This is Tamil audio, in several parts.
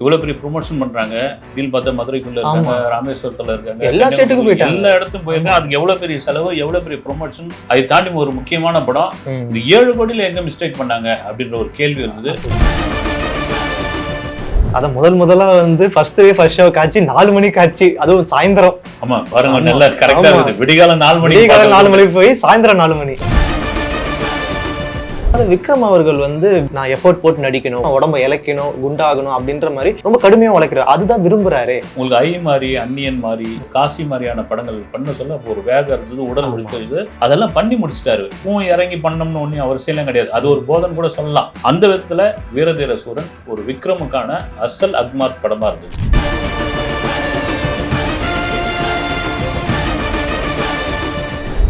இவ்வளவு பெரிய ப்ரொமோஷன் பண்றாங்க. டீல் பார்த்தா மதுரைக்குள்ள இருக்காங்க, ராமேஸ்வரத்துல இருக்காங்க, எல்லா ஸ்டேட்டுக்கும் போயிட்டாங்க, எல்லா இடத்துக்கும் போயிருக்காங்க. அதுக்கு எவ்வளவு பெரிய செலவு, எவ்வளவு பெரிய ப்ரொமோஷன். அதை தாண்டி ஒரு முக்கியமான படம். இந்த 7 கோடியில எங்க மிஸ்டேக் பண்ணாங்க அப்படின்ற ஒரு கேள்வி இருந்தது. அத முதல்ல வந்து ஃபர்ஸ்ட் ஷோ காட்சி 4 மணிக்கு காட்சி, அதுவும் சாயந்தரம். ஆமா பாருங்க, நல்லா கரெக்டா இருக்குது. விடிகாலம் 4 மணிக்கு போய் சாயந்தரம் 4 மணி. விக்ரம் அவர்கள் வந்து நான் எஃபோர்ட் போட்டு நடிக்கணும், உடம்ப இழைக்கணும், குண்டாகணும் அப்படின்ற மாதிரி ரொம்ப கடுமையா உழைக்கிறார். அதுதான் விரும்புறாரு. உங்களுக்கு ஐ மாதிரி, அந்நியன் மாதிரி, காசி மாதிரியான படங்கள் பண்ண சொல்ல ஒரு வேகம் இருந்தது, உடல் உழைச்சது, அதெல்லாம் பண்ணி முடிச்சிட்டாரு. இறங்கி பண்ணணும்னு ஒன்னும் அவசியம் கிடையாது. அது ஒரு போதன் கூட சொல்லலாம். அந்த விதத்துல வீரதீர சூரன் ஒரு விக்ரமுக்கான அசல் அக்மார்க் படமா இருந்தது.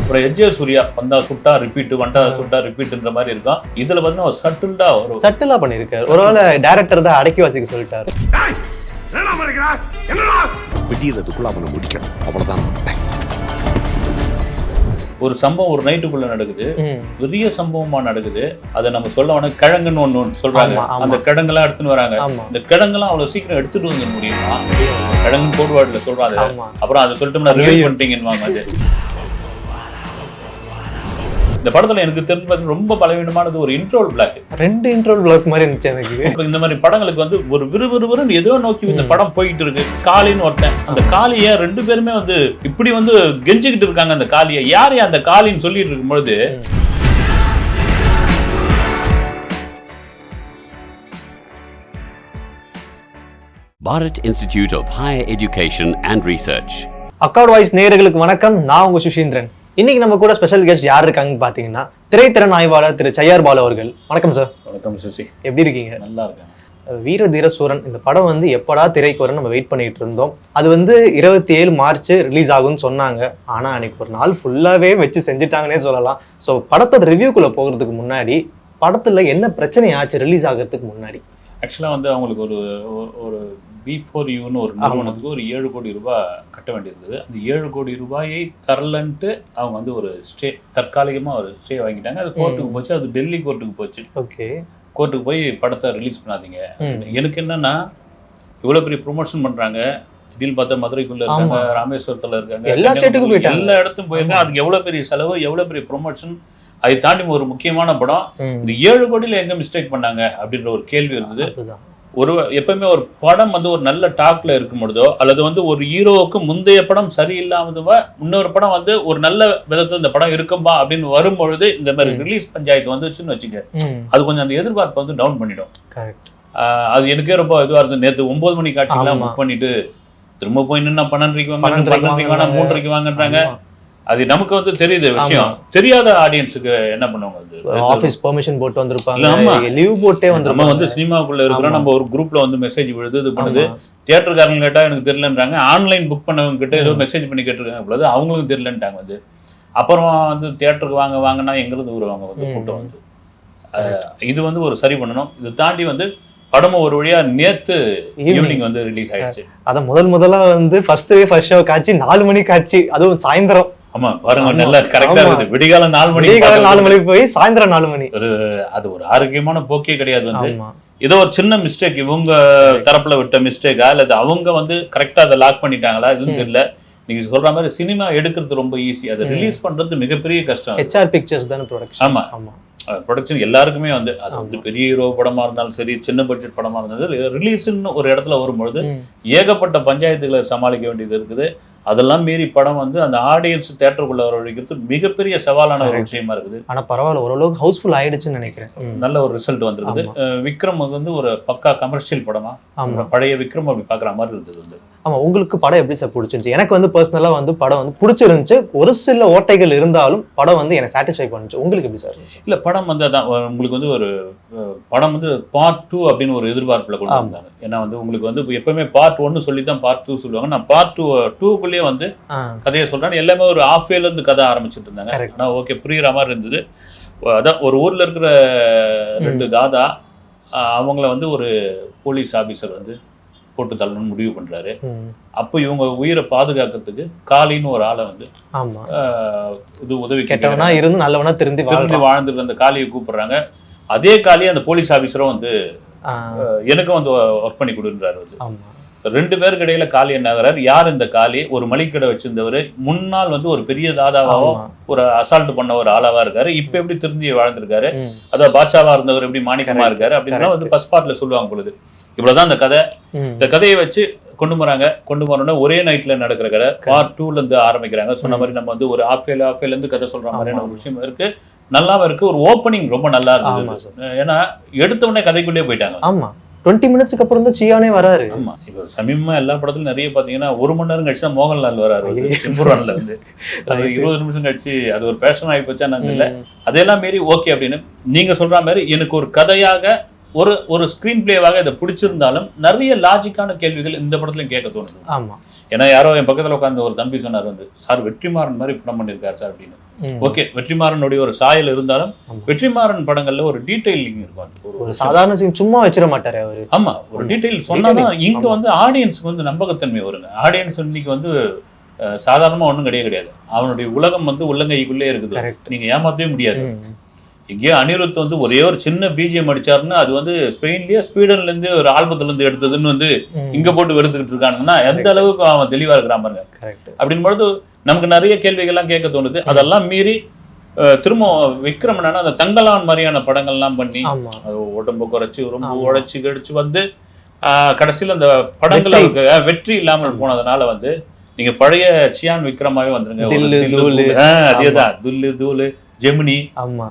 அப்புறம் எஜ்ஜே சூர்யா வந்தா சுட்டா ரிப்பீட், வண்டா சுட்டா ரிப்பீட்ன்ற மாதிரி இருக்கும். இதுல பார்த்தா ஒரு சட்டிலா பண்ணிருக்காரு. ஒருவேளை டைரக்டர் தான் அடக்கி வாசிக்க சொல்லிட்டாரு. ஒரு சம்பவம் ஒரு நைட்டுக்குள்ள நடக்குது, பெரிய சம்பவமா நடக்குது. அதை நம்ம சொல்ல கிழங்குன்னு ஒண்ணு சொல்றாங்க. அந்த கிழங்கெல்லாம் எடுத்துன்னு வராங்க. இந்த கிழங்கெல்லாம் அவ்வளவு சீக்கிரம் எடுத்துட்டு வந்து முடியுமா? கிழங்கு போடுவாடுல சொல்றாங்க. அப்புறம் அதை சொல்லிட்டோம்னா ரிவைவ் பண்ணிட்டீங்கன்னு அது. இந்த படத்துல எனக்கு தெரிஞ்சு ரொம்ப பலவீனமானது ஒரு இன்ட்ரோல் பிளாக். 2 இன்ட்ரோல் பிளாக் மாதிரி இருந்துச்சு எனக்கு. இந்த மாதிரி படங்களுக்கு வந்து ஒரு விறுவிறுன்னு ஏதோ நோக்கி இந்த படம் போயிட்டு இருக்கு. காளின்னு ஒருத்தன், அந்த காளிய 2 பேருமே வந்து இப்படி வந்து கெஞ்சிக்கிட்டு இருக்காங்க. அந்த காளிய யாரு அந்த காளின்னு சொல்லிட்டு இருக்கும் பொழுது Bharat Institute of Higher Education and Research. Accord voice நேயர்களுக்கு வணக்கம். நான் உங்க சுஷீந்திரன். இன்னைக்கு நம்ம கூட ஸ்பெஷல் கெஸ்ட் யார் இருக்காங்கன்னு பாத்தீங்கன்னா திரைத்திறன் ஆய்வாளர் திரு சையார் பாலு அவர்கள். வணக்கம் சார். வணக்கம் சுஷி. எப்படி இருக்கீங்க? நல்லா இருக்கேன். வீரதீர சூரன் இந்த படம் வந்து எப்படா திரைக்கு வரும் நம்ம வெயிட் பண்ணிட்டு இருந்தோம். அது வந்து 27 மார்ச் ரிலீஸ் ஆகும்னு சொன்னாங்க. ஆனா அன்னைக்கு ஒரு நாள் ஃபுல்லாவே வச்சு செஞ்சுட்டாங்கன்னே சொல்லலாம். ஸோ படத்தோட ரிவ்யூக்குள்ள போகிறதுக்கு முன்னாடி படத்துல என்ன பிரச்சனை ஆச்சு ரிலீஸ் ஆகிறதுக்கு முன்னாடி? ஆக்சுவலாக வந்து அவங்களுக்கு ஒரு B4Uன்னு ஒரு நிறுவனத்துக்கு ஒரு 7 கோடி ரூபாய் கட்ட வேண்டியிருந்தது. அந்த 7 கோடி ரூபாயை தரலன்ட்டு அவங்க வந்து ஒரு ஸ்டே, தற்காலிகமாக ஒரு ஸ்டே வாங்கிட்டாங்க. அது கோர்ட்டுக்கு போச்சு. அது டெல்லி கோர்ட்டுக்கு போச்சு. ஓகே, கோர்ட்டுக்கு போய் படத்தை ரிலீஸ் பண்ணாதீங்க. எனக்கு என்னன்னா, இவ்வளோ பெரிய ப்ரொமோஷன் பண்ணுறாங்க. டீல் பார்த்தா மதுரைக்குள்ள இருக்காங்க, ராமேஸ்வரத்தில் இருக்காங்க, எல்லா ஸ்டேட்டுக்கும் போயிட்டாங்க, எல்லா இடத்துக்கும் போயிருக்காங்க. அதுக்கு எவ்வளோ பெரிய செலவு, எவ்வளோ பெரிய ப்ரொமோஷன். அதை தாண்டி ஒரு முக்கியமான படம். இந்த 7 கோடியில் எங்க மிஸ்டேக் பண்ணாங்க அப்படின்ற ஒரு கேள்வி இருந்தது. எப்பவுமே ஒரு படம் வந்து ஒரு நல்ல டாக்ல இருக்கும் பொழுதோ, அல்லது வந்து ஒரு ஹீரோவுக்கு முந்தைய படம் சரியில்லாமதுவா இன்னொரு படம் வந்து ஒரு நல்ல விதத்துல இந்த படம் இருக்கும்பா அப்படின்னு வரும்பொழுது இந்த மாதிரி ரிலீஸ் பஞ்சாயத்து வந்துச்சுன்னு வச்சுக்க, அது கொஞ்சம் அந்த எதிர்பார்ப்பை வந்து டவுன் பண்ணிடும். அது எனக்கே ரொம்ப இதுவா இருந்தது. நேற்று 9 மணி காட்சிலாம் புக் பண்ணிட்டு திரும்ப போய் நின்னா 12:30 வாங்க, 3:30 வாங்கன்றாங்க. அது நமக்கு வந்து தெரியுது விஷயம். தெரியாத ஆடியன்ஸுக்கு என்ன பண்ணுவாங்க? ஆபீஸ் பெர்மிஷன் போட்டு வந்திருப்பாங்க, லீவ் போட்டே நம்ம வந்து சினிமாக்குள்ள இருக்கிறோம். நம்ம ஒரு குரூப்ல வந்து மெசேஜ் விழுது, இது பண்ணுது. தியேட்டருக்காரங்க கேட்டா எனக்கு தெரியலன்றாங்க. ஆன்லைன் புக் பண்ணவங்க கிட்ட ஏதோ மெசேஜ் பண்ணி கேட்டிருக்காங்க பொழுது அவங்களுக்கும் தெரியலன்ட்டாங்க. வந்து அப்புறம் வந்து தியேட்டருக்கு வாங்கன்னா எங்கிறது வருவாங்க வந்து கூட்டம் வந்து. இது வந்து ஒரு சரி பண்ணணும். இது தாண்டி வந்து படமும் ஒரு வழியா நேத்து ஈவினிங் வந்து ரிலீஸ் ஆயிடுச்சு. அத முதல்ல வந்து ஃபர்ஸ்ட் ஷோ காட்சி 4 மணிக்கு காட்சி, அதுவும் சாயந்தரம். ஆமா பாருங்க, நல்லா கரெக்டா இருக்குது. விடிகாலம் 4 மணிக்கு போய் சாயந்தரம் 4 மணி. அது ஒரு ஆரோக்கியமான போக்கே கிடையாது. வந்து ஏதோ ஒரு சின்ன மிஸ்டேக், இவங்க தரப்புல விட்ட மிஸ்டேக்கா இல்ல அவங்க வந்து கரெக்டா அதை லாக் பண்ணிட்டாங்களா இதுன்னு தெரியல. நீங்க சொல்ற மாதிரி சினிமா எடுக்கிறது ரொம்ப ஈஸி, அதை ரிலீஸ் பண்றது மிகப்பெரிய கஷ்டம். HR பிக்சர்ஸ் தான ப்ரொடக்ஷன். ஆமா, ப்ரொடக்ஷன் எல்லாருக்குமே வந்து அது வந்து பெரிய ஹீரோ படமா இருந்தாலும் சரி, சின்ன பட்ஜெட் படமா இருந்தாலும் ரிலீஸ்ன்னு ஒரு இடத்துல வரும்பொழுது ஏகப்பட்ட பஞ்சாயத்துகளை சமாளிக்க வேண்டியது இருக்குது. அதெல்லாம் மீறி படம் வந்து அந்த ஆடியன்ஸ் தியேட்டருக்குள்ள வர வைக்கிறது மிகப்பெரிய சவாலான ஒரு விஷயமா இருக்குது. ஆனா பரவாயில்ல, ஓரளவுக்கு ஹவுஸ்ஃபுல் ஆயிடுச்சுன்னு நினைக்கிறேன். நல்ல ஒரு ரிசல்ட் வந்திருக்குது. விக்ரம் வந்து ஒரு பக்கா கமர்ஷியல் படமா, பழைய விக்ரம் அப்படி பாக்குற மாதிரி இருந்தது வந்து. ஆமா, உங்களுக்கு படம் எப்படி சார் பிடிச்சிருந்துச்சு? எனக்கு வந்து பர்சனலா வந்து படம் வந்து பிடிச்சிருந்துச்சு. ஒரு சில ஓட்டைகள் இருந்தாலும் படம் வந்து எனக்கு சாட்டிஸ்ஃபை பண்ணுச்சு. உங்களுக்கு எப்படி சார் இருந்துச்சு? இல்ல, படம் வந்து அதான் உங்களுக்கு வந்து ஒரு படம் வந்து பார்ட் 2 அப்படின்னு ஒரு எதிர்பார்ப்புல கொண்டு வந்தாங்க. ஏன்னா வந்து உங்களுக்கு வந்து எப்பவுமே பார்ட் 1 சொல்லி தான் பார்ட் 2 சொல்லுவாங்க. நான் பார்ட் 2க்குள்ளேயே வந்து கதையை சொல்றேன். எல்லாமே ஒரு ஹாஃப் வேல இருந்து கதை ஆரம்பிச்சுட்டு இருந்தாங்க. ஆனா ஓகே, புரியுற மாதிரி இருந்தது. அதான் ஒரு ஊர்ல இருக்கிற 2 தாதா, அவங்கள வந்து ஒரு போலீஸ் ஆபீசர் வந்து போட்டு தள்ளணும்னு முடிவு பண்றாரு. அப்போ இவங்க உயிரை பாதுகாக்கிறதுக்கு காளின்னு ஒரு ஆளை வந்து இது உதவி கேட்டவனா இருந்து நல்லவனா திருந்தி வாழ்ந்துட்டு அந்த காளியை கூப்பிடுறாங்க. அதே காளியை அந்த போலீஸ் ஆபீசரும் வந்து எனக்கும் வந்து ஒர்க் பண்ணி கொடுன்றாரு வந்து. ஆமா 2 பேருக்கு இடையில காளி என்ன ஆகிறார், யார் இந்த காளி? ஒரு மளிகை வச்சிருந்தவர், முன்னால் வந்து ஒரு பெரிய தாதாவாவோ ஒரு அசால்ட் பண்ண ஒரு ஆளாவா இருக்காரு. இப்ப எப்படி திருந்தி வாழ்ந்திருக்காரு, அதாவது பாட்சாவா இருந்தவர் எப்படி மாணிக்கமா இருக்காரு அப்படின்னா வந்து ஃபர்ஸ்ட் பார்ட்ல சொல்லுவாங்க பொழுது. இவ்வளவுதான் இந்த கதை. இந்த கதையை வச்சு கொண்டு போறோம்னா ஒரே நைட்ல நடக்கிற கதை. பார்ட் 2ல இருந்து ஆரம்பிக்கிறாங்க. சொன்ன மாதிரி நம்ம வந்து ஒரு ஆஃப் இருந்து கதை சொல்ற மாதிரியான ஒரு விஷயம் இருக்கு. நல்லாவும் இருக்கு. ஒரு ஓப்பனிங் ரொம்ப நல்லா இருந்தது. ஏன்னா எடுத்த உடனே கதைக்குள்ளே போயிட்டாங்க. ஆமா 20 மினிட்ஸ்க்கு அப்புறம் தான் சியானே வராரு. ஆமா இப்போ சமீபமா எல்லா படத்துலயும் நிறைய பாத்தீங்கன்னா 1 மணி நேரம் கழிச்சு தான் மோகன்லால் வராரு சிம்புரான்ல இருந்து. அது 20 நிமிஷம் கழிச்சு அது ஒரு பேஷன் ஆகி போச்சா நாங்க இல்ல. அதெல்லாம் மீறி ஓகே அப்படின்னு நீங்க சொல்ற மாதிரி எனக்கு ஒரு கதையாக ஒரு ஸ்கிரீன் பிளேவாக இதை பிடிச்சிருந்தாலும் நிறைய லாஜிக்கான கேள்விகள் இந்த படத்துலயும் கேட்க தோணுது. ஆமா ஏன்னா யாரோ என் பக்கத்துல உட்காந்து ஒரு தம்பி சொன்னார் வந்து, சார் வெற்றிமாறன் மாதிரி படம் பண்ணியிருக்காரு சார் அப்படின்னு. ஓகே வெற்றிமாறனுடைய ஒரு சாயல் இருந்தாலும் வெற்றிமாறன் படங்கள்ல ஒரு டீடைலிங் இருக்கும். ஒரு சாதாரண சீன் சும்மா வச்சிட மாட்டாரு அவரு. ஆமா ஒரு டீடைல் சொன்னாதான் இங்க வந்து ஆடியன்ஸ்க்கு வந்து நம்பகத்தன்மை வருங்க. ஆடியன்ஸ் இன்னைக்கு வந்து சாதாரணமா ஒண்ணும் கிடையாது. அவனுடைய உலகம் வந்து உள்ளங்கைக்குள்ளே இருக்குது. நீங்க ஏமாத்தவே முடியாது. எங்கேயோ அனிருத் வந்து ஒரே ஒரு சின்ன பிஜிஎம் அடிச்சாருன்னா அது வந்து ஸ்வீடன்ல இருந்து ஒரு ஆல்பத்துல இருந்து எடுத்ததுன்னு வந்து இங்க போட்டு வெறுத்துக்கிட்டு இருக்கானுங்கன்னா எந்த அளவுக்கு அவன் தெளிவா இருக்கிறான் பாருங்க. அப்படின்னு பொழுது நமக்கு நிறைய கேள்விகள்லாம் கேட்க தோணுது. அதெல்லாம் மீறி திரும்ப விக்ரம் என்னன்னா அந்த தங்கலான் மாதிரியான படங்கள்லாம் பண்ணி உடம்பு குறைச்சி ரொம்ப உழைச்சி கடிச்சு வந்து கடைசியில் அந்த படங்களுக்கு வெற்றி இல்லாமல் போனதுனால வந்து நீங்க பழைய சியான் விக்ரமாவே வந்துருங்க. அதேதான் துல்லு தூளு ஜெமினி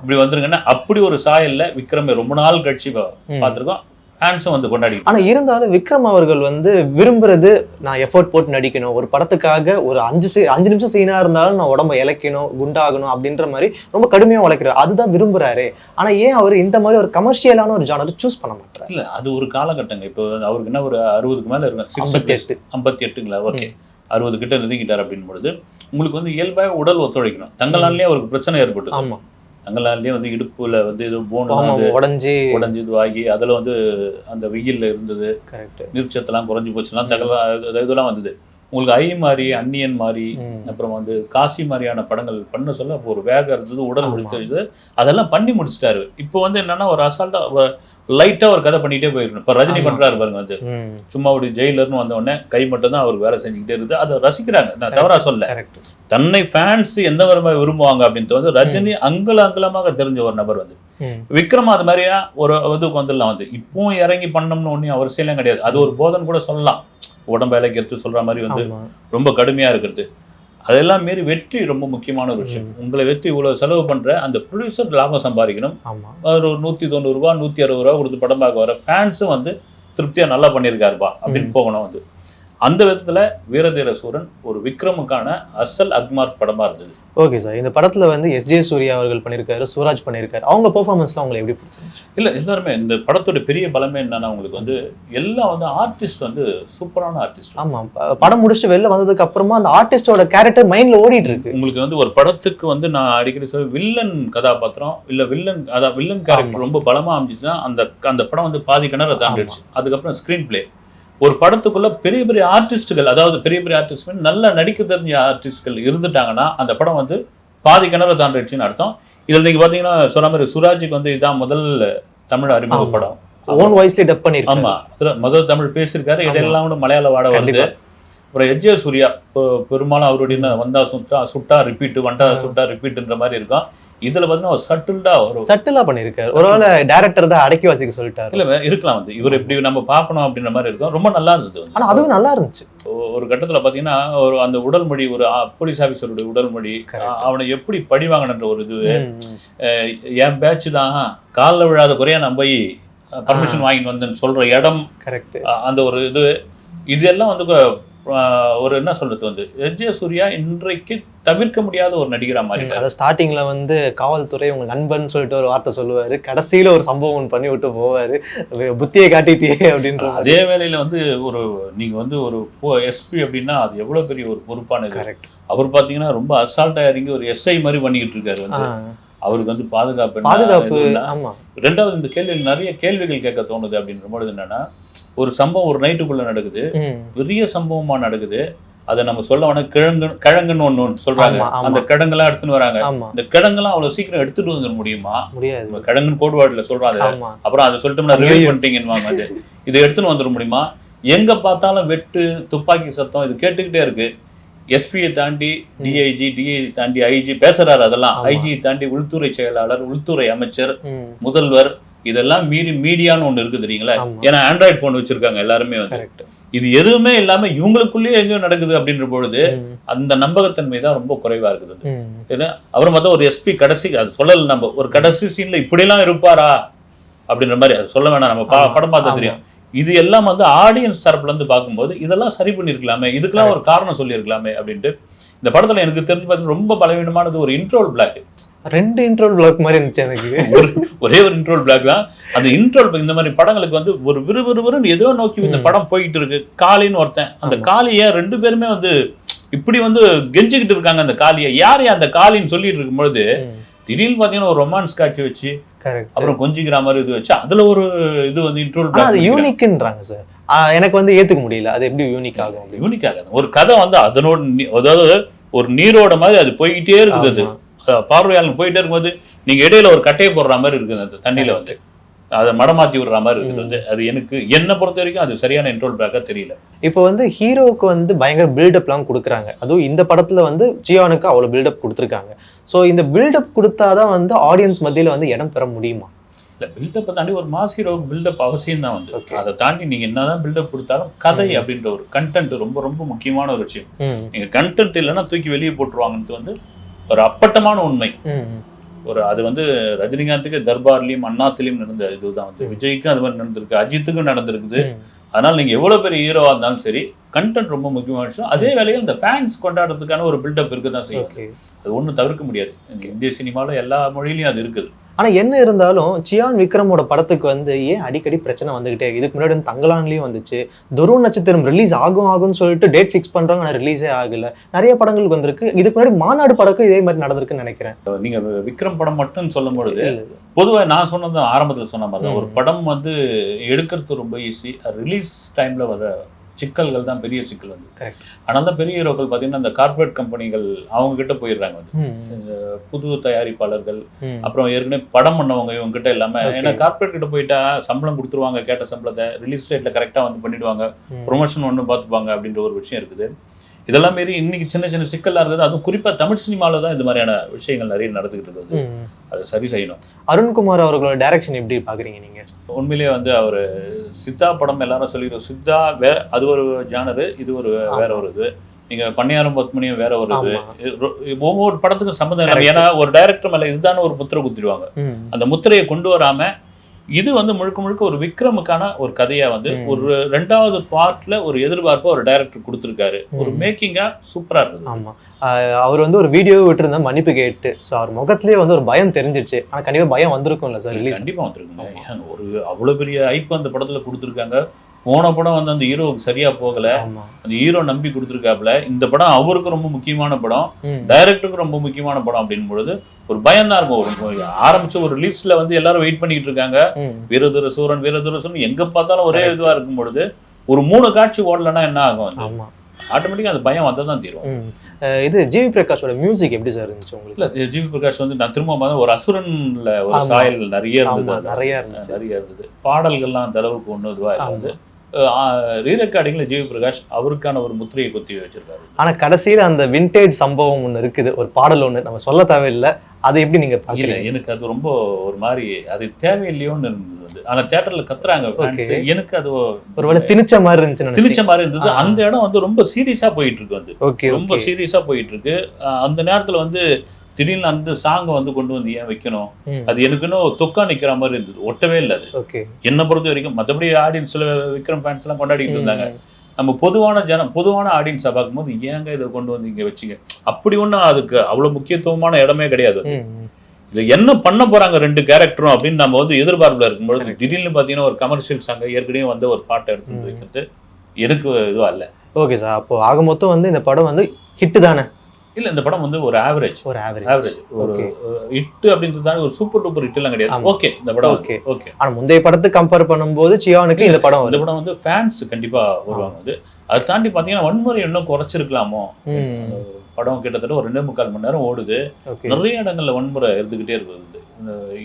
இப்படி வந்துருங்கன்னா அப்படி ஒரு சாயல்ல விக்ரம் ரொம்ப நாள் கழிச்சு பார்த்திருக்கோம். ஃபேன்ஸும் வந்து கொண்டாடி. ஆனா இருந்தாலும் விக்ரம் அவர்கள் வந்து விரும்புறது நான் எஃபோர்ட் போட்டு நடிக்கணும், ஒரு படத்துக்காக ஒரு 5 நிமிஷம் சீனா இருந்தாலும் நான் உடம்ப இழைக்கணும் குண்டாகணும் அப்படின்ற மாதிரி ரொம்ப கடுமையா உழைக்கிறார். அதுதான் விரும்புறாரு. ஆனா ஏன் அவர் இந்த மாதிரி ஒரு கமர்ஷியலான ஒரு ஜானர் சூஸ் பண்ண மாட்டாரு? இல்ல அது ஒரு காலகட்டங்க. இப்போ அவருக்கு என்ன ஒரு 60க்கு மேல இருக்கு. 58ங்களா? ஓகே 60 கிட்ட நெருங்கிட்டார் அப்படின்னு பொழுது உங்களுக்கு வந்து இயல்பாக உடல் ஒத்துழைக்கணும். தங்கலான்லயே அவருக்கு பிரச்சனை ஏற்பட்டு. ஆமா தங்கலான்லயே வந்து இடுப்புல வந்து ஏதோ போன் உடஞ்சி இதுவாகி அதுல வந்து அந்த வெயில்ல இருந்தது. நீர்ச்சத்தெல்லாம் குறைஞ்சி போச்சுலாம் இதெல்லாம் வந்தது. உங்களுக்கு ஐ மாதிரி அந்நியன் மாதிரி அப்புறம் வந்து காசி மாதிரியான படங்கள் பண்ண சொல்ல அப்போ ஒரு வேகம் இருந்தது, உடல் முடிச்சது, அதெல்லாம் பண்ணி முடிச்சிட்டாரு. இப்போ வந்து என்னன்னா ஒரு அசால்ட்டா லைட்டா ஒரு கதை பண்ணிட்டே போயிருக்கணும். இப்ப ரஜினி பண்றாரு பாருங்க வந்து சும்மா அப்படி ஜெயிலர்னு வந்த உடனே கை மட்டும் தான் அவருக்கு வேலை செஞ்சுக்கிட்டே இருக்குது. அதை ரசிக்கிறாங்க. நான் தவறா சொல்ல. தன்னை ஃபேன்ஸ் எந்த விதமாக விரும்புவாங்க அப்படின்ட்டு வந்து ரஜினி அங்கலமாக தெரிஞ்ச ஒரு நபர் வந்து விக்ரம் அது மாதிரியா ஒரு இதுக்கு வந்துடலாம் வந்து இப்பவும் இறங்கி பண்ணணும்னு ஒன்றும் அவசியம் கிடையாது. அது ஒரு போதன் கூட சொல்லலாம். உடம்பு இழைக்கிறது சொல்ற மாதிரி வந்து ரொம்ப கடுமையா இருக்கிறது. அதெல்லாம் மீறி வெற்றி ரொம்ப முக்கியமான ஒரு விஷயம். உங்களை வெற்றி இவ்வளவு செலவு பண்ற அந்த ப்ரொடியூசர் லாபம் சம்பாதிக்கணும். ஒரு 190 ரூபா 160 ரூபா கொடுத்து படம் பார்க்க வர ஃபேன்ஸும் வந்து திருப்தியா நல்லா பண்ணியிருக்காருப்பா அப்படின்னு போகணும் வந்து. அந்த விதத்துல வீரதீர சூரன் ஒரு விக்ரமுக்கான அசல் அக்மார்க் படமா இருந்தது. ஓகே சார், இந்த படத்துல வந்து எஸ்.ஜே. சூர்யா அவர்கள் பண்ணியிருக்காரு, சூராஜ் பண்ணியிருக்காரு. அவங்க பெர்ஃபார்மன்ஸ்லாம் உங்களுக்கு எப்படி பிடிச்சிருந்துச்சு? இல்ல எல்லாருமே இந்த படத்தோட பெரிய பலமே என்னன்னா உங்களுக்கு வந்து எல்லாம் வந்து ஆர்டிஸ்ட் வந்து சூப்பரான ஆர்டிஸ்ட். ஆமா படம் முடிச்சுட்டு வெளில வந்ததுக்கு அப்புறமா அந்த ஆர்டிஸ்டோட கேரக்டர் மைண்ட்ல ஓடிட்டு இருக்கு. உங்களுக்கு வந்து ஒரு படத்துக்கு வந்து நான் அடிக்கடி சொல்ல வில்லன் கதாபாத்திரம் இல்ல வில்லன் கேரக்டர் ரொம்ப பலமா அமைஞ்சிச்சுன்னா அந்த படம் வந்து பாதி கிணற தாண்டிடுச்சு. அதுக்கப்புறம் ஸ்கிரீன் பிளே ஒரு படத்துக்குள்ள பெரிய ஆர்டிஸ்டுகள், அதாவது பெரிய ஆர்டிஸ்ட் நல்லா நடிக்க தெரிஞ்ச ஆர்டிஸ்ட்கள் இருந்துட்டாங்கன்னா அந்த படம் வந்து பாதி கிணறு தாண்டிடுச்சுன்னு அர்த்தம். இதுல நீங்க பாத்தீங்கன்னா சொன்ன மாதிரி சுராஜுக்கு வந்து இதான் முதல் தமிழ் அறிமுக படம். ஓன் வாய்ஸ்ல டப் பண்ணிருக்காரு. ஆமா முதல் தமிழ் பேசியிருக்காரு. இதெல்லாம் கூட மலையாள வாட வருது. அப்புறம் எஸ்.ஜே. சூர்யா பெரும்பாலும் அவருடைய வந்தா சுட்டா ரிப்பீட் வண்டா சுட்டா ரிப்பீட்ன்ற மாதிரி இருக்கும். இதுல பாத்தீங்கன்னா ஒரு சட்டிலா பண்ணிருக்காரு. ஒருவேளை டைரக்டர் தான் அடக்கி வாசிக்க சொல்லிட்டாரு. இல்ல இருக்கலாம் வந்து இவர் எப்படி நம்ம பார்க்கணும் அப்படின்ற மாதிரி இருக்கும். ரொம்ப நல்லா இருந்தது. ஆனா அதுவும் நல்லா இருந்துச்சு. ஒரு கட்டத்துல பாத்தீங்கன்னா ஒரு அந்த உடல் மொழி, ஒரு போலீஸ் ஆபீசருடைய உடல் மொழி, அவனை எப்படி பழி வாங்கணுன்ற ஒரு இது, என் பேட்ச் தான் காலில் விழாத குறையா நான் போய் பர்மிஷன் வாங்கிட்டு வந்தேன்னு சொல்ற இடம், அந்த ஒரு இது எல்லாம் வந்து ஒரு என்ன சொல்றது வந்து எஸ்.ஜே. சூர்யா இன்றைக்கு தவிர்க்க முடியாத ஒரு நடிகரா மாதிரி. அதாவது ஸ்டார்டிங்ல வந்து காவல்துறை உங்க நண்பன் சொல்லிட்டு ஒரு வார்த்தை சொல்லுவாரு, கடைசியில ஒரு சம்பவம் பண்ணி விட்டு போவாரு, புத்தியை காட்டிட்டே அப்படின்ற. அதே வேளையில வந்து நீங்க வந்து ஒரு எஸ்பி அப்படின்னா அது எவ்வளவு பெரிய ஒரு பொறுப்பானது. கரெக்ட். அவர் பாத்தீங்கன்னா ரொம்ப அசால்ட்டா இறங்கி ஒரு எஸ்ஐ மாதிரி பண்ணிக்கிட்டு இருக்காரு வந்து. அவருக்கு வந்து பாதுகாப்பு. ஆமா. ரெண்டாவது இந்த கேள்வியில் நிறைய கேள்விகள் கேட்க தோணுது அப்படின்ற பொழுது என்னன்னா ஒரு சம்பவம் ஒரு நைட்டுக்குள்ள நடக்குது, பெரிய சம்பவமா நடக்குது. அதை நம்ம சொல்ல வேணா கிழங்குன்னு ஒண்ணு சொல்றாங்க. அந்த கிழங்கெல்லாம் எடுத்துன்னு வராங்க. இந்த கிழங்கெல்லாம் அவ்வளவு சீக்கிரம் எடுத்துட்டு வந்துட முடியுமா? முடியாது. கிழங்குன்னு கோட்வார்டுல சொல்றாங்க. அப்புறம் அதை சொல்லிட்டோம்னா ரிவைவ் பண்ணிட்டீங்கன்னு அது இதை எடுத்துன்னு வந்துட முடியுமா? எங்க பார்த்தாலும் வெட்டு, துப்பாக்கி சத்தம் இது கேட்டுக்கிட்டே இருக்கு. எஸ்பியை தாண்டி டிஐஜி, டிஐஜி தாண்டி ஐஜி பேசுறாரு. அதெல்லாம் ஐஜி தாண்டி உள்துறை செயலாளர், உள்துறை அமைச்சர், முதல்வர், இதெல்லாம் மீறி மீடியான்னு ஒண்ணு இருக்கு தெரியுங்களா? ஏன்னா ஆண்ட்ராய்டு போன் வச்சிருக்காங்க எல்லாருமே வந்து. இது எதுவுமே இல்லாம இவங்களுக்குள்ளேயே எங்கேயோ நடக்குது அப்படின்ற பொழுது அந்த நம்பகத்தன்மை தான் ரொம்ப குறைவா இருக்குது. ஏன்னா அப்புறம் பார்த்தா ஒரு எஸ்பி கடைசி அது சொல்லல, நம்ம ஒரு கடைசி சீன்ல இப்படி எல்லாம் இருப்பாரா அப்படின்ற மாதிரி அது சொல்ல வேணாம். நம்ம படம் பார்த்தா தெரியும். இது எல்லாம் வந்து ஆடியன்ஸ் தரப்புல இருந்து பார்க்கும்போது இதெல்லாம் சரி பண்ணிருக்கலாமே, இதுக்கெல்லாம் ஒரு காரணம் சொல்லியிருக்கலாமே அப்படின்ட்டு. இந்த படத்துல எனக்கு தெரிஞ்சு பார்த்தீங்கன்னா ரொம்ப பலவீனமானது ஒரு இன்ட்ரோல் பிளாக். 2 இன்ட்ரோல் பிளாக் மாதிரி இருந்துச்சு எனக்கு. ஒரே ஒரு இன்ட்ரோல் பிளாக் தான். அந்த இன்ட்ரோல் இந்த மாதிரி படங்களுக்கு வந்து ஒரு விறுவிறுன்னு ஏதோ நோக்கி இந்த படம் போயிட்டு இருக்கு. காளின்னு ஒருத்தன், அந்த காளியை 2 பேருமே வந்து இப்படி வந்து கெஞ்சிக்கிட்டு இருக்காங்க. அந்த காளியை யார் அந்த காளின்னு சொல்லிட்டு இருக்கும் பொழுது திடீர்னு பாத்தீங்கன்னா ஒரு ரொமான்ஸ் காட்சி வச்சு அப்புறம் கொஞ்சிக்கிற மாதிரி இது வச்சு அதுல ஒரு இது வந்து இன்ட்ரோல் அது யூனிக்ன்றாங்க சார். எனக்கு வந்து ஏத்துக்க முடியல. அது எப்படி யூனிக் ஆகும்? யூனிக் ஆகாது. ஒரு கதை வந்து அதனோட அதாவது ஒரு நீரோட மாதிரி அது போயிட்டே இருக்குது. அது பார்வையாளர் போயிட்டே இருக்கும்போது நீங்க இடையில ஒரு கட்டையை போடுற மாதிரி இருக்குது அந்த தண்ணியில வந்து அதை மடமாத்தி விடுற மாதிரி இருக்குது. அது எனக்கு என்னை பொறுத்த வரைக்கும் அது சரியான இன்ட்ரோல் பேக்கா தெரியல. இப்போ வந்து ஹீரோவுக்கு வந்து பயங்கர பில்டப்லாம் கொடுக்குறாங்க. அதுவும் இந்த படத்துல வந்து ஜியானுக்கு அவ்வளவு பில்டப் கொடுத்துருக்காங்க. ஸோ இந்த பில்டப் கொடுத்தாதான் வந்து ஆடியன்ஸ் மத்தியில வந்து இடம் பெற முடியுமா? இல்ல, பில்டப்பை தாண்டி ஒரு மாஸ் ஹீரோவுக்கு பில்டப் அவசியம் தான் வந்து. அதை தாண்டி நீங்க என்னதான் பில்டப் கொடுத்தாலும் கதை அப்படின்ற ஒரு கண்டென்ட் ரொம்ப ரொம்ப முக்கியமான ஒரு விஷயம். நீங்க கண்டென்ட் இல்லைன்னா தூக்கி வெளியே போட்டுருவாங்கன்றது வந்து ஒரு அப்பட்டமான உண்மை. ஒரு அது வந்து ரஜினிகாந்துக்கு தர்பார்லயும் அண்ணாத்திலையும் நடந்த இதுதான் வந்து விஜய்க்கும் அது மாதிரி நடந்திருக்கு, அஜித்துக்கும் நடந்திருக்குது. அதனால நீங்க எவ்வளவு பெரிய ஹீரோவா இருந்தாலும் சரி கண்டென்ட் ரொம்ப முக்கியமான விஷயம். அதே வேளையில் இந்த ஃபேன்ஸ் கொண்டாடுறதுக்கான ஒரு பில்டப் இருக்குதான் செய்யும். அது ஒன்றும் தவிர்க்க முடியாது. இந்திய சினிமாவில் எல்லா மொழியிலையும் அது இருக்குது. ஆனா என்ன இருந்தாலும் சியான் விக்ரமோட படத்துக்கு வந்து ஏன் அடிக்கடி பிரச்சனை வந்துகிட்டே? இதுக்கு முன்னாடி வந்து தங்கலான்லயும் வந்துச்சு. துருவ நட்சத்திரம் ரிலீஸ் ஆகும்னு சொல்லிட்டு டேட் ஃபிக்ஸ் பண்றாங்க, ஆனா ரிலீஸே ஆகல. நிறைய படங்களுக்கு வந்திருக்கு. இதுக்கு முன்னாடி மாநாடு படக்கும் இதே மாதிரி நடந்திருக்குன்னு நினைக்கிறேன். நீங்க விக்ரம் படம் மட்டும் சொல்லும் பொழுது பொதுவாக நான் சொன்னது ஆரம்பத்தில் சொன்ன மாதிரி தான். ஒரு படம் வந்து எடுக்கிறது ரொம்ப ஈஸி, ரிலீஸ் டைம்ல வர சிக்கல்கள் தான் பெரிய சிக்கல் வந்து. ஆனால் தான் பெரிய ஹீரோக்கள் பார்த்தீங்கன்னா இந்த கார்பரேட் கம்பெனிகள் அவங்க கிட்ட போயிடுறாங்க வந்து, புது தயாரிப்பாளர்கள், அப்புறம் ஏற்கனவே படம் பண்ணவங்க இவங்க கிட்ட எல்லாமே. ஏன்னா கார்பரேட் கிட்ட போயிட்டா சம்பளம் கொடுத்துருவாங்க, கேட்ட சம்பளத்தை ரிலீஸ் டேட்ல கரெக்டாக வந்து பண்ணிடுவாங்க, ப்ரொமோஷன் ஒன்று பார்த்துப்பாங்க அப்படின்ற ஒரு விஷயம் இருக்குது. இதெல்லாம் மாரி இன்னைக்கு சின்ன சின்ன சிக்கலாக இருக்குது. அதுவும் குறிப்பாக தமிழ் சினிமாவில் தான் இந்த மாதிரியான விஷயங்கள் நிறைய நடந்துகிட்டு இருக்குது. அதை சரி செய்யணும். அருண்குமார் அவர்களோட டைரக்ஷன் எப்படி பாக்குறீங்க நீங்க? உண்மையிலேயே வந்து அவர் சித்தா படம் எல்லாரும் சொல்லிடுவோம். சித்தா அது ஒரு ஜானரு, இது ஒரு வேற ஒரு இது. நீங்க பண்ணையாரும் பத்மனியும் வேற ஒரு இது. ஒவ்வொரு படத்துக்கும் சம்மந்தம் இல்லை. ஏன்னா ஒரு டைரக்டர் மேல இதுதான ஒரு முத்திரை குத்திடுவாங்க. அந்த முத்திரையை கொண்டு வராம இது வந்து முழுக்க முழுக்க ஒரு விக்ரமுக்கான ஒரு கதையா வந்து ஒரு 2வது பார்ட்ல ஒரு எதிர்பார்ப்பு ஒரு டைரக்டர் கொடுத்துருக்காரு. ஒரு மேக்கிங்கா சூப்பரா இருந்தது. ஆமா, அவர் வந்து ஒரு வீடியோ விட்டுருந்தா மன்னிப்பு கேட்டு, ஸோ அவர் முகத்திலேயே வந்து ஒரு பயம் தெரிஞ்சிருச்சு. ஆனா கண்டிப்பா பயம் வந்திருக்கும்ல சார் ரிலீஸ்? கண்டிப்பா வந்திருக்குங்க. ஒரு அவ்வளவு பெரிய ஐப்பு அந்த படத்துல கொடுத்துருக்காங்க. போன படம் வந்து அந்த ஹீரோவுக்கு சரியா போகல, அந்த ஹீரோ நம்பி கொடுத்துருக்காப்புல. இந்த படம் அவருக்கு ரொம்ப முக்கியமான படம், டைரக்டருக்கு ரொம்ப முக்கியமான படம் அப்படின் பொழுது ஒரு பயம் தான் இருக்கும். ஆரம்பிச்ச ஒரு ரிலீஸ்ல வந்து எல்லாரும் வெயிட் பண்ணிட்டு இருக்காங்க. வீரதுர சூரன் எங்க பார்த்தாலும் ஒரே இதுவா இருக்கும் பொழுது ஒரு 3 காட்சி ஓடலன்னா என்ன ஆகும்? ஆட்டோமேட்டிக்கா அந்த பயம் வந்ததான் தீரும். இது ஜிவி பிரகாஷோட மியூசிக் எப்படி சார் இருந்துச்சு உங்களுக்கு? இல்ல, ஜிவி பிரகாஷ் வந்து நான் திரும்ப ஒரு அசுரன்ல ஒரு சாயல் நிறைய இருந்தது. பாடல்கள்லாம் அந்த அளவுக்கு ஒண்ணு இதுவா இருந்தது. ரீரெக்கார்டிங்ல ஜிவி பிரகாஷ் அவருக்கான ஒரு முத்திரையை குத்தி வச்சிருக்காரு. ஆனா கடைசியில அந்த விண்டேஜ் சம்பவம் ஒண்ணு இருக்குது, ஒரு பாடல் ஒண்ணு, நம்ம சொல்ல தேவையில்லை. அது எப்படி நீங்க பாக்கல? எனக்கு அது ரொம்ப ஒரு மாதிரி அது தேவையில்லையோன்னு இருந்தது. ஆனா தியேட்டர்ல கத்துறாங்க, எனக்கு அது ஒருவேளை திணிச்ச மாதிரி இருந்தது. அந்த இடம் வந்து ரொம்ப சீரியஸா போயிட்டு இருக்கு வந்து, ரொம்ப சீரியஸா போயிட்டு இருக்கு. அந்த நேரத்துல வந்து திடீர்னு அந்த சாங்கை வந்து கொண்டு வந்து ஏன் வைக்கணும்? அது எனக்கு இன்னும் தொக்கா நிக்கிற மாதிரி இருந்தது, ஒட்டவே இல்லை அது என்ன பொறுத்த வரைக்கும். மற்றபடி ஆடியன்ஸ்ல விக்ரம் ஃபேன்ஸ் எல்லாம் கொண்டாடிட்டு இருந்தாங்க. நம்ம பொதுவான ஆடியன்ஸை பார்க்கும்போது ஏங்க இதை கொண்டு வந்து இங்க வச்சுங்க, அப்படி ஒன்றும் அதுக்கு அவ்வளவு முக்கியத்துவமான இடமே கிடையாது. இது என்ன பண்ண போறாங்க 2 கேரக்டரும் அப்படின்னு நம்ம வந்து எதிர்பார்ப்புல இருக்கும்போது திடீர்னு பாத்தீங்கன்னா ஒரு கமர்ஷியல் சாங்கை ஏற்கனவே வந்து ஒரு பாட்டை எடுத்து வைக்கிறது எனக்கு இதுவா இல்லை. ஓகே சார், அப்போ ஆக மொத்தம் வந்து இந்த படம் வந்து ஹிட்டு தானே? இல்ல இந்த படம் வந்து ஒரு ஆவரேஜ் ஒரு ஆவரேஜ். ஒரு Okay. ஹிட் அப்படின்றதால ஒரு சூப்பர் டூப்பர் ஹிட் எல்லாம் கிடையாது. ஆமா. ஓகே இந்த படம் Okay. ஓகே. ஆனா முந்தைய படத்துக்கு கம்பேர் பண்ணும்போது சியானுக்கு இந்த படம் இந்த வருது. படம் வந்து ஃபேன்ஸ் கண்டிப்பா வருவாங்க. அது அதை தாண்டி பாத்தீங்கன்னா வன்முறை இன்னும் குறைச்சிருக்கலாமோ. படம் கிட்டத்தட்ட ஒரு 2.25 மணி நேரம் ஓடுது. ஓகே. நிறைய இடங்கள்ல வன்முறை இருந்துகிட்டே இருக்குது.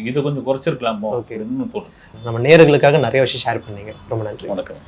இது கொஞ்சம் குறைச்சிருக்கலாமோ Okay. அப்படின்னு தோணுது. நம்ம நேயர்களுக்காக நிறைய விஷயம் ஷேர் பண்ணீங்க. ரொம்ப நன்றி. வணக்கம்.